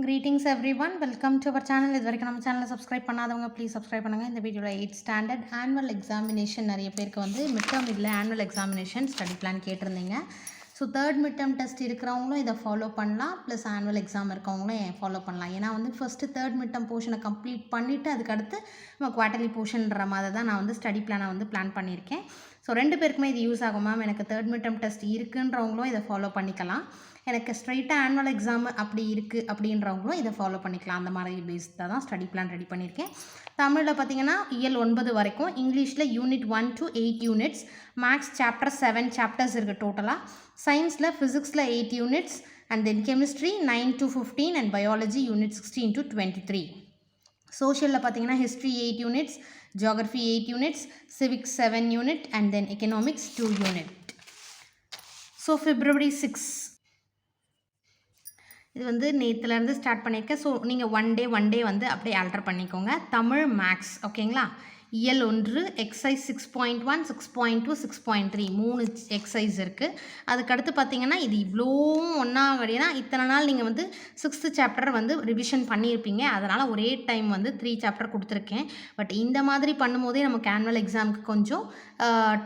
Greetings everyone, welcome to our channel. இது வரைக்கும் நம்ம சேனலை சப்ஸ்கிரைப் பண்ணாதவங்க ப்ளீஸ் சப்ஸ்கிரைப் பண்ணுங்கள். இந்த வீடியோவில் 8th ஸ்டாண்டர்ட் ஆனுவல் எக்ஸாமினேஷன் நிறைய பேருக்கு வந்து மிட் டேர்ம் இல்லை ஆனுவல் எக்ஸாமினேஷன் ஸ்டடி பிளான் கேட்டிருந்தீங்க. So third mid term test இருக்கிறவங்களும் இதை ஃபாலோ பண்ணலாம், ப்ளஸ் ஆனுவல் எக்ஸாம் இருக்கவங்களும் ஃபாலோ பண்ணலாம். ஏன்னா வந்து ஃபஸ்ட்டு தேர்ட் மிட் டேர்ம் போர்ஷனை கம்ப்ளீட் பண்ணிவிட்டு அதுக்கடுத்து நம்ம குவார்ட்டர்லி போர்ஷன்ற மாதிரி தான் நான் வந்து ஸ்டடி பிளானை வந்து பிளான் பண்ணியிருக்கேன். ஸோ ரெண்டு பேருக்குமே இது யூஸ் ஆகும் மேம். எனக்கு தேர்ட் மிட் டேர்ம் டெஸ்ட் இருக்குன்றவங்களும் இதை ஃபாலோ பண்ணிக்கலாம், எனக்கு ஸ்ட்ரைட்டாக ஆனுவல் எக்ஸாம் அப்படி இருக்குது அப்படின்றவங்களும் இதை ஃபாலோ பண்ணிக்கலாம். அந்த மாதிரி பேஸ்டாக தான் ஸ்டடி பிளான் ரெடி பண்ணியிருக்கேன். தமிழில் பார்த்தீங்கன்னா இயல் 9 வரைக்கும், இங்கிலீஷில் unit 1 to 8 units, maths chapter 7 chapters இருக்குது டோட்டலாக, சயின்ஸில் ஃபிசிக்ஸில் 8 units, and then chemistry 9 to 15 and biology unit 16 to 23. சோஷியலில் பார்த்தீங்கன்னா history 8 units, geography 8 units, civics 7 unit, and then economics 2 unit. So February 6 இது வந்து நேற்றுலேருந்து ஸ்டார்ட் பண்ணியிருக்கேன். ஸோ நீங்கள் ஒன் டே வந்து அப்படியே ஆல்டர் பண்ணிக்கோங்க. தமிழ் மேக்ஸ் ஓகேங்களா. இயல் 1 எக்ஸசைஸ் 6.1 6.2 6.3 3 எக்ஸசைஸ் இருக்குது. அதுக்கடுத்து பார்த்தீங்கன்னா இது இவ்வளோவும் ஒன்றா அப்படின்னா இத்தனை நாள் நீங்கள் வந்து 6th சாப்டர் வந்து ரிவிஷன் பண்ணியிருப்பீங்க, அதனால் ஒரே டைம் வந்து 3 சாப்டர் கொடுத்துருக்கேன். பட் இந்த மாதிரி பண்ணும்போதே நமக்கு ஆனுவல் எக்ஸாமுக்கு கொஞ்சம்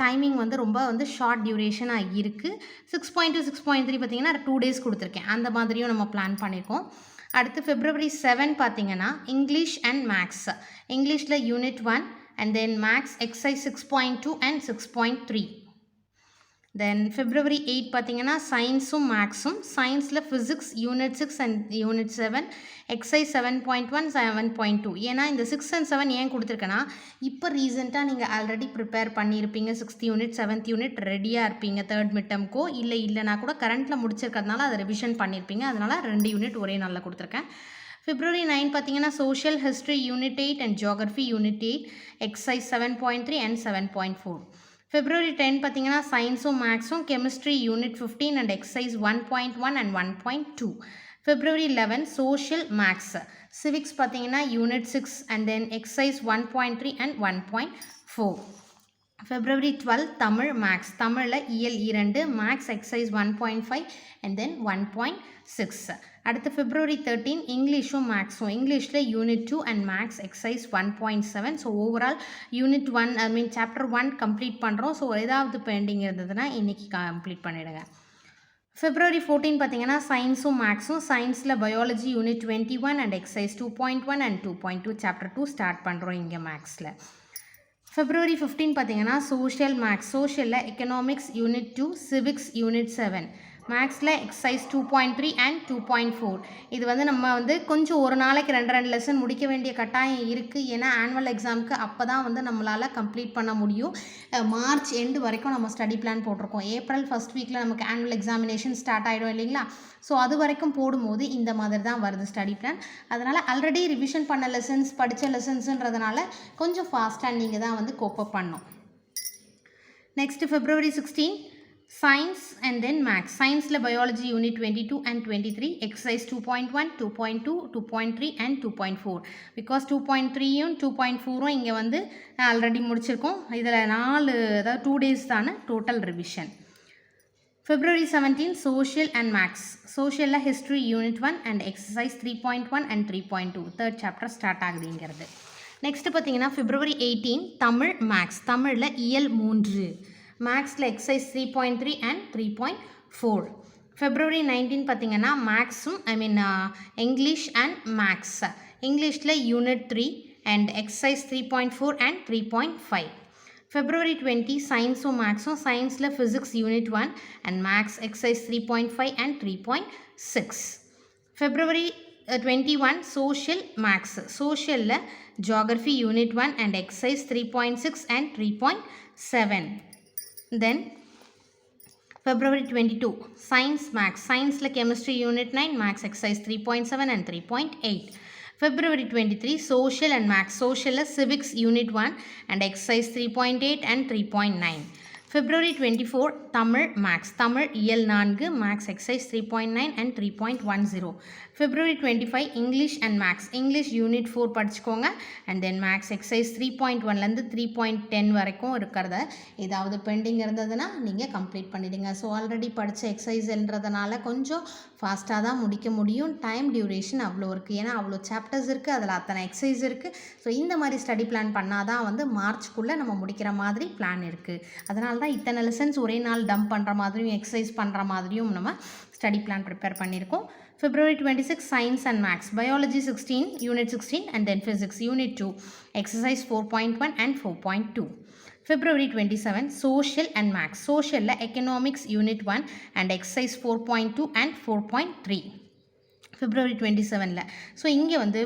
டைமிங் வந்து ரொம்ப வந்து ஷார்ட் டியூரேஷனாக இருக்குது. 6.2 6.3 பார்த்தீங்கன்னா 2 days கொடுத்துருக்கேன், அந்த மாதிரியும் நம்ம பிளான் பண்ணியிருக்கோம். அடுத்து February 7 பார்த்தீங்கன்னா இங்கிலீஷ் அண்ட் மேக்ஸ், இங்கிலீஷில் unit 1 and then max exercise 6.2 and 6.3. then February 8 பார்த்தீங்கன்னா சயின்ஸும் மேக்ஸும், சயின்ஸில் physics unit 6 and unit 7 exercise 7.1 7.2. ஏன்னா இந்த 6 and 7 ஏன் கொடுத்துருக்கேன்னா இப்போ ரீசெண்டாக நீங்கள் ஆல்ரெடி ப்ரிப்பேர் பண்ணியிருப்பீங்க, 6th யூனிட் 7th யூனிட் ரெடியாக இருப்பீங்க தேர்ட் மிட் டேர்ம்க்கோ, இல்லைனா கூட கரண்ட்டில் முடிச்சிருக்கிறதுனால அதை ரிவிஷன் பண்ணியிருப்பீங்க, அதனால் 2 யூனிட் ஒரே நாளில் கொடுத்துருக்கேன். February 9 பார்த்தீங்கன்னா social history unit 8 and geography unit 8 exercise 7.3 and 7.4. February 10 பார்த்தீங்கன்னா சயின்ஸும் மேக்ஸும், chemistry unit 15 and exercise 1.1 and 1.2. February 11 social maths, civics பார்த்தீங்கன்னா unit 6 and then exercise 1.3 and 1.4. February 12 Tamil maths, தமிழில் இயல் 2 மேக்ஸ் எக்ஸசைஸ் 1.5 அண்ட் தென் 1.6. அடுத்து February 13 இங்கிலீஷும் மேக்ஸும், இங்கிலீஷில் unit 2 and maths exercise 1.7. So overall unit 1 chapter 1 complete பண்ணுறோம். ஸோ ஏதாவது pending இருந்ததுன்னா இன்றைக்கி கம்ப்ளீட் பண்ணிவிடுங்க. February 14 பார்த்தீங்கன்னா சயின்ஸும் மேக்ஸும், சயின்ஸில் biology unit 21 and exercise 2.1 and 2.2 chapter 2 start பண்ணுறோம் இங்கே மேக்ஸில். February 15 பார்த்தீங்கன்னா சோஷியல் மேக்ஸ், சோஷியலில் எக்கனாமிக்ஸ் யூனிட் 2, சிவிக்ஸ் யூனிட் 7, மேக்ஸில் எக்ஸசைஸ் 2.3 அண்ட் 2.4. இது வந்து நம்ம வந்து கொஞ்சம் ஒரு நாளைக்கு 2 லெசன் முடிக்க வேண்டிய கட்டாயம் இருக்குது. ஏன்னா ஆனுவல் எக்ஸாமுக்கு அப்போ தான் வந்து நம்மளால் கம்ப்ளீட் பண்ண முடியும். மார்ச் எண்டு வரைக்கும் நம்ம ஸ்டடி பிளான் போட்டிருக்கோம். ஏப்ரல் ஃபஸ்ட் வீக்கில் நமக்கு ஆனுவல் எக்ஸாமினேஷன் ஸ்டார்ட் ஆகிடும் இல்லைங்களா. ஸோ அது வரைக்கும் போடும்போது இந்த மாதிரி தான் வருது ஸ்டடி பிளான். அதனால் ஆல்ரெடி ரிவிஷன் பண்ண லெசன்ஸ் படித்த லெசன்ஸுன்றதுனால கொஞ்சம் ஃபாஸ்ட்டாக நீங்கள் தான் வந்து கோப்பப் பண்ணணும். Next February 16 science and then maths, சயின்ஸில் biology unit 22 and 23 exercise 2.1 2.2 2.3 and 2.4. Because 2.3யும் 2.4ம் இங்கே வந்து ஆல்ரெடி முடிச்சிருக்கோம். இதில் 4 அதாவது 2 days தானே total revision. February 17 social and maths, சோஷியலில் history unit 1 and exercise 3.1 and 3.2 third chapter start ஆகுதுங்கிறது. நெக்ஸ்ட்டு பார்த்தீங்கன்னா February 18 தமிழ் மேக்ஸ், தமிழில் இயல் 3, மேக்ஸில் எக்ஸசைஸ் 3.3 அண்ட் 3.4. February 19 பார்த்தீங்கன்னா மேக்ஸும் இங்கிலீஷ் அண்ட் மேக்ஸ், இங்கிலீஷில் unit 3 and exercise 3.4 and 3.5. February 20 சயின்ஸும் மேக்ஸும், சயின்ஸில் physics unit 1 and maths exercise 3.5 and 3.6. February 21 social maths, சோஷியலில் geography unit 1 and exercise 3.6 and 3.7. then February 22 science max, science chemistry unit 9 max exercise 3.7 and 3.8. February 23 social and max, social civics unit 1 and exercise 3.8 and 3.9. February 24 Tamil maths Tamil இயல் 4 maths exercise 3.9 and 3.10. February 25 English and maths English unit 4 படிச்சுக்கோங்க. And then maths exercise 3.1லேருந்து 3.10 வரைக்கும் இருக்கிறத ஏதாவது pending இருந்ததுன்னா நீங்கள் complete பண்ணிவிடுங்க. So already படித்த எக்ஸசைஸ்ன்றதுனால கொஞ்சம் ஃபாஸ்ட்டாக தான் முடிக்க முடியும். டைம் டியூரேஷன் அவ்வளோ இருக்குது, ஏன்னா அவ்வளோ சாப்டர்ஸ் இருக்குது, அதில் அத்தனை எக்ஸசைஸ் இருக்குது. ஸோ இந்த மாதிரி ஸ்டடி பிளான் பண்ணால் தான் வந்து மார்ச்க்குள்ளே நம்ம முடிக்கிற மாதிரி பிளான் இருக்குது. அதனால தான் இத்தனை லெசன்ஸ் ஒரே நாள் டம்ப் பண்ணுற மாதிரியும் எக்ஸசைஸ் பண்ணுற மாதிரியும் நம்ம ஸ்டடி பிளான் ப்ரிப்பேர் பண்ணியிருக்கோம். February 26 science and maths biology 16 unit 16 and then physics unit 2 exercise 4.1 and 4.2. February 27 social and maths சோஷியலில் economics unit 1 and exercise 4.2 and 4.3. February 27ல். ஸோ இங்கே வந்து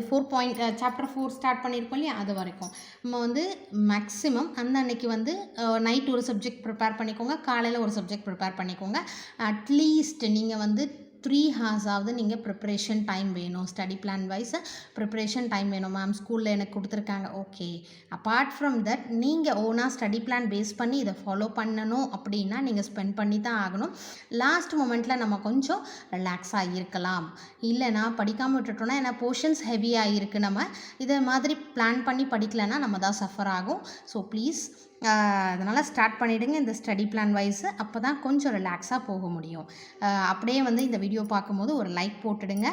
சாப்டர் 4 ஸ்டார்ட் பண்ணியிருக்கோம் இல்லையா, அது வரைக்கும் நம்ம வந்து மேக்ஸிமம் அந்த அன்னைக்கு வந்து நைட் ஒரு சப்ஜெக்ட் ப்ரிப்பேர் பண்ணிக்கோங்க, காலையில் ஒரு சப்ஜெக்ட் ப்ரிப்பேர் பண்ணிக்கோங்க. அட்லீஸ்ட் நீங்கள் வந்து 3 ஹார்ஸாவது நீங்கள் ப்ரிப்பரேஷன் டைம் வேணும். Study plan wise preparation time வேணும். மேம் ஸ்கூலில் எனக்கு கொடுத்துருக்காங்க, ஓகே. அப்பார்ட் ஃப்ரம் தட் நீங்கள் ஓனாக ஸ்டடி பிளான் பேஸ் பண்ணி இதை ஃபாலோ பண்ணணும் அப்படின்னா நீங்கள் ஸ்பெண்ட் பண்ணி தான் ஆகணும். லாஸ்ட் மொமெண்ட்டில் நம்ம கொஞ்சம் ரிலாக்ஸாக இருக்கலாம், இல்லைனா படிக்காமல் விட்டுட்டோன்னா ஏன்னா போர்ஷன்ஸ் ஹெவியாக இருக்குது, நம்ம இதை மாதிரி பிளான் பண்ணி படிக்கலைன்னா நம்ம தான் சஃபர் ஆகும். ஸோ ப்ளீஸ் அதனால் ஸ்டார்ட் பண்ணிவிடுங்க இந்த ஸ்டடி பிளான் வைஸு, அப்போ தான் கொஞ்சம் ரிலாக்ஸாக போக முடியும். அப்படியே வந்து இந்த வீடியோ பார்க்கும்போது ஒரு லைக் போட்டுடுங்க,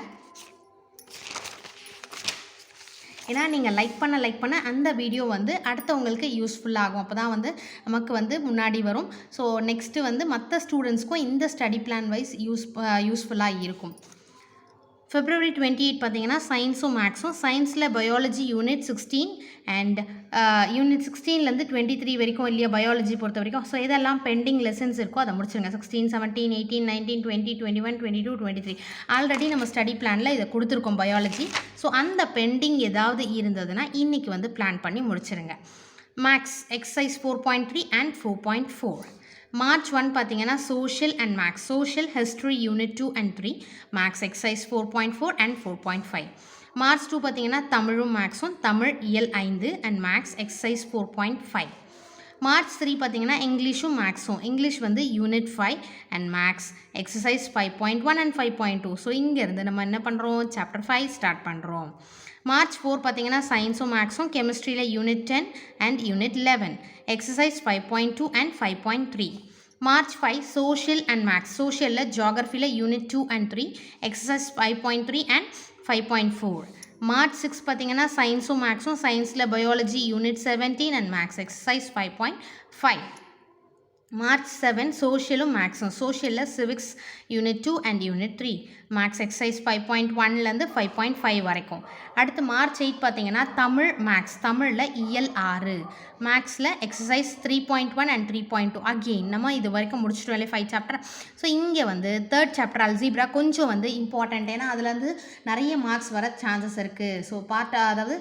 ஏன்னா நீங்கள் லைக் பண்ண அந்த வீடியோ வந்து அடுத்தவங்களுக்கு யூஸ்ஃபுல்லாகும். அப்போ தான் வந்து நமக்கு வந்து முன்னாடி வரும். ஸோ நெக்ஸ்ட்டு வந்து மற்ற ஸ்டூடெண்ட்ஸ்க்கும் இந்த ஸ்டடி பிளான் வைஸ் யூஸ்ஃபுல்லாக இருக்கும். February 28 பார்த்தீங்கன்னா சயின்ஸும் மேக்ஸும் சயின்ஸில் பயாலஜி யூனிட் 16 அண்ட் யூனிட் 16லேருந்து 23 வரைக்கும் இல்லையா பயாலஜி பொறுத்த வரைக்கும். ஸோ இதெல்லாம் பெண்டிங் லெசன்ஸ் இருக்கோ அதை முடிச்சுருங்க. 16, 17, 18, 19, 20, 21, 22, 23 ஆல்ரெடி நம்ம ஸ்டடி பிளானில் இதை கொடுத்துருக்கோம் பயாலஜி. ஸோ அந்த பெண்டிங் ஏதாவது இருந்ததுன்னா இன்றைக்கி வந்து பிளான் பண்ணி முடிச்சிருங்க. Maths exercise 4.3 and 4.4. March 1 பார்த்தீங்கன்னா social and maths social history unit 2 and 3 maths exercise 4.4 and 4.5. March 2 பார்த்தீங்கன்னா தமிழும் மேக்ஸும் தமிழ் இயல் 5 அண்ட் மேக்ஸ் எக்ஸசைஸ் 4.5. March 3 பார்த்தீங்கன்னா இங்கிலீஷும் மேக்ஸும் இங்கிலீஷ் வந்து unit 5 and maths exercise 5.1 and 5.2. So இங்கேருந்து நம்ம என்ன பண்ணுறோம், சாப்டர் 5 ஸ்டார்ட் பண்ணுறோம். March 4 பார்த்தீங்கன்னா சயின்ஸும் மேக்ஸும் கெமிஸ்ட்ரியில் unit 10 and unit 11 exercise 5.2 and 5.3. March 5 social and maths சோஷியலில் ஜியாகிரஃபியில் unit 2 and 3 exercise 5.3 and 5.4. March 6 பார்த்தீங்கன்னா சயின்ஸும் மேக்ஸும் சயின்ஸில் biology unit 17 and maths exercise 5.5. March 7 சோஷியலும் மேக்ஸும் சோஷியலில் civics unit 2 and unit 3 maths exercise 5.1லேருந்து 5.5 வரைக்கும். அடுத்து March 8 பார்த்தீங்கன்னா தமிழ் மேக்ஸ் தமிழில் இயல் 6 மேக்ஸில் எக்ஸசைஸ் 3.1 அண்ட் 3.2 அகெயின் நம்ம இது வரைக்கும் முடிச்சிட்டோம் இல்லை 5 சாப்டர். ஸோ இங்கே வந்து 3rd சாப்டர் அல்ஜீப்ரா கொஞ்சம் வந்து இம்பார்ட்டண்ட், ஏன்னா அதுலேருந்து நிறைய மார்க்ஸ் வர சான்சஸ் இருக்குது. ஸோ அதாவது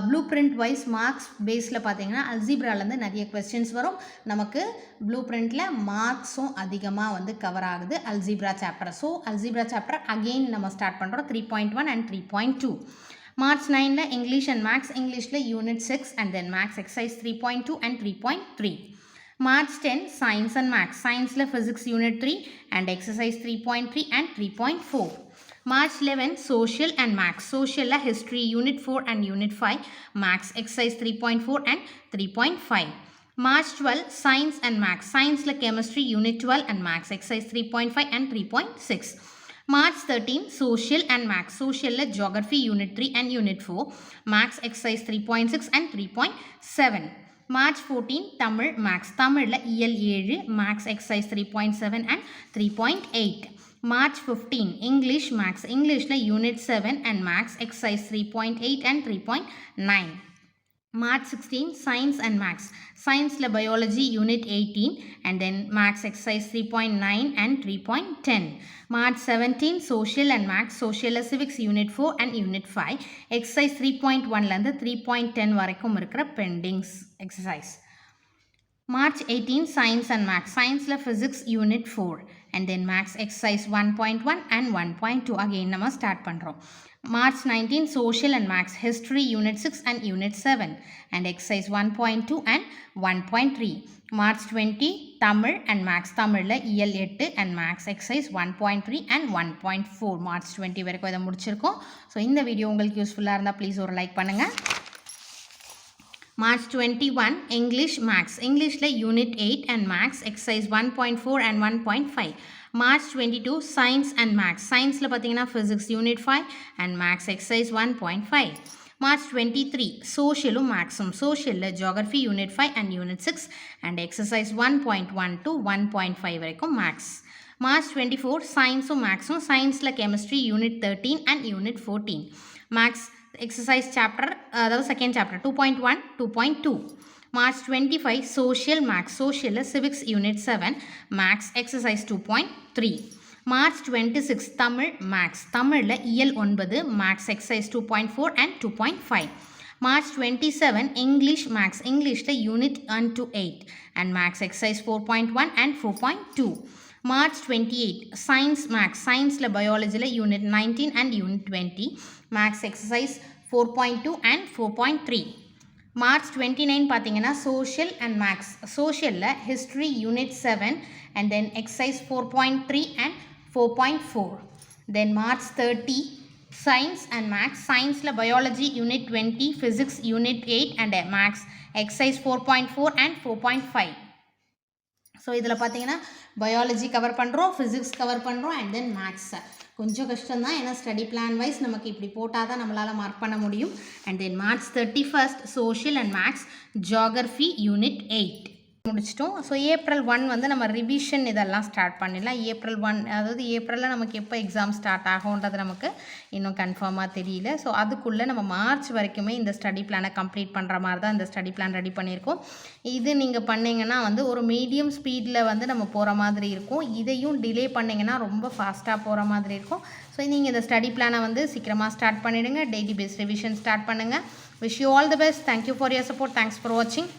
ப்ளூ பிரிண்ட் வைஸ் மார்க்ஸ் பேஸில் பார்த்தீங்கன்னா அல்ஜீப்ராலேருந்து நிறைய கொஸ்டின்ஸ் வரும். நமக்கு ப்ளூ பிரிண்டில் மார்க்ஸும் அதிகமாக வந்து கவர் ஆகுது algebra chapter. So algebra chapter again நம்ம ஸ்டார்ட் பண்ணுறோம் 3.1 and 3.2. March 9 English and maths இங்கிலீஷில் unit 6 and then maths exercise 3.2 and 3.3. March 10 science and maths சயின்ஸில் physics unit 3 and exercise 3.3 and 3.4. March 11 social and maths சோஷியலில் history unit 4 and unit 5 maths exercise 3.4 and 3.5. March 12 science and maths scienceல chemistry unit 12 and maths exercise 3.5 and 3.6. March 13 social and maths socialல geography unit 3 and unit 4 maths exercise 3.6 and 3.7. March 14 Tamil maths தமிழில் இயல் 7 maths exercise 3.7 and 3.8. March 15 English maths Englishல unit 7 and maths exercise 3.8 and 3.9. March 16 science and maths scienceல biology unit 18 and then maths exercise 3.9 and 3.10. March 17 social and maths socialல civics unit 4 and unit 5 exercise 3.1லேருந்து 3.10 வரைக்கும் இருக்கிற pendings exercise. March 18 science and maths scienceல physics unit 4 and then maths exercise 1.1 and 1.2 again நம்ம start பண்ணுறோம். March 19 Social and Maths History Unit 6 and Unit 7 and Exercise 1.2 and 1.3. March 20 Tamil and Maths தமிழில் இயல் 8 and Maths Exercise 1.3 and 1.4. March 20 வரைக்கும் இதை முடிச்சிருக்கோம். So இந்த video உங்களுக்கு யூஸ்ஃபுல்லாக இருந்தால் ப்ளீஸ் ஒரு லைக் பண்ணுங்கள். March 21 English Maths இங்கிலீஷில் Unit 8 and Maths Exercise 1.4 and 1.5. March 22 Science and Maths சயின்ஸில் பார்த்தீங்கன்னா Physics Unit 5 and Maths Exercise 1.5. March 23 Socialum Mathsum சோஷியலில் Geography Unit 5 and Unit 6 and Exercise 1.1 to 1.5 வரைக்கும் Maths. March 24 Scienceum Mathsum சயின்ஸில் Chemistry Unit 13 and Unit 14. Maths Exercise chapter அதாவது second chapter 2.1 2.2. March 25 Social Maths சோஷியலில் Civics Unit 7 Maths Exercise 2.3. March 26 Tamil Maths தமிழில் இயல் 9 Maths Exercise 2.4 and 2.5. March 27 English Maths இங்கிலீஷில் Unit 1 to 8 and Maths Exercise 4.1 and 4.2. March 28 Science Maths சயின்ஸில் பயாலஜியில் Unit 19 and Unit 20 Maths Exercise 4.2 and 4.3. March 29 பார்த்தீங்கன்னா Social and Maths சோஷியலில் History Unit 7 and then Exercise 4.3 and 4.4. Then March 30 Science and Maths சயின்ஸில் Biology Unit 20 Physics Unit 8 and Maths Exercise 4.4 and 4.5. So இதில் பார்த்தீங்கன்னா biology cover பண்ணுறோம், physics cover பண்ணுறோம் and then மேக்ஸை கொஞ்சம் கஷ்டம்தான். ஏன்னா ஸ்டடி பிளான் வைஸ் நமக்கு இப்படி போட்டால் தான் நம்மளால் மார்க் பண்ண முடியும். And then March 31 social and maths geography Unit 8 முடிச்சிட்டோம். ஸோ April 1 வந்து நம்ம ரிவிஷன் இதெல்லாம் ஸ்டார்ட் பண்ணிடலாம். April 1 அதாவது ஏப்ரலில் நமக்கு எப்போ எக்ஸாம் ஸ்டார்ட் ஆகும்ன்றது நமக்கு இன்னும் கன்ஃபார்மாக தெரியல. ஸோ அதுக்குள்ளே நம்ம மார்ச் வரைக்குமே இந்த ஸ்டடி பிளானை கம்ப்ளீட் பண்ணுற மாதிரி தான் இந்த ஸ்டடி பிளான் ரெடி பண்ணியிருக்கோம். இது நீங்கள் பண்ணிங்கன்னா வந்து ஒரு மீடியம் ஸ்பீடில் வந்து நம்ம போகிற மாதிரி இருக்கும். இதையும் டிலே பண்ணிங்கன்னா ரொம்ப ஃபாஸ்ட்டாக போகிற மாதிரி இருக்கும். ஸோ நீங்கள் இந்த ஸ்டடி பிளானை வந்து சீக்கிரமாக ஸ்டார்ட் பண்ணிவிடுங்க. டெய்லி பேஸ் ரிவிஷன் ஸ்டார்ட் பண்ணுங்கள். Wish you all the best. Thank you for your support. Thanks for வாட்சிங்.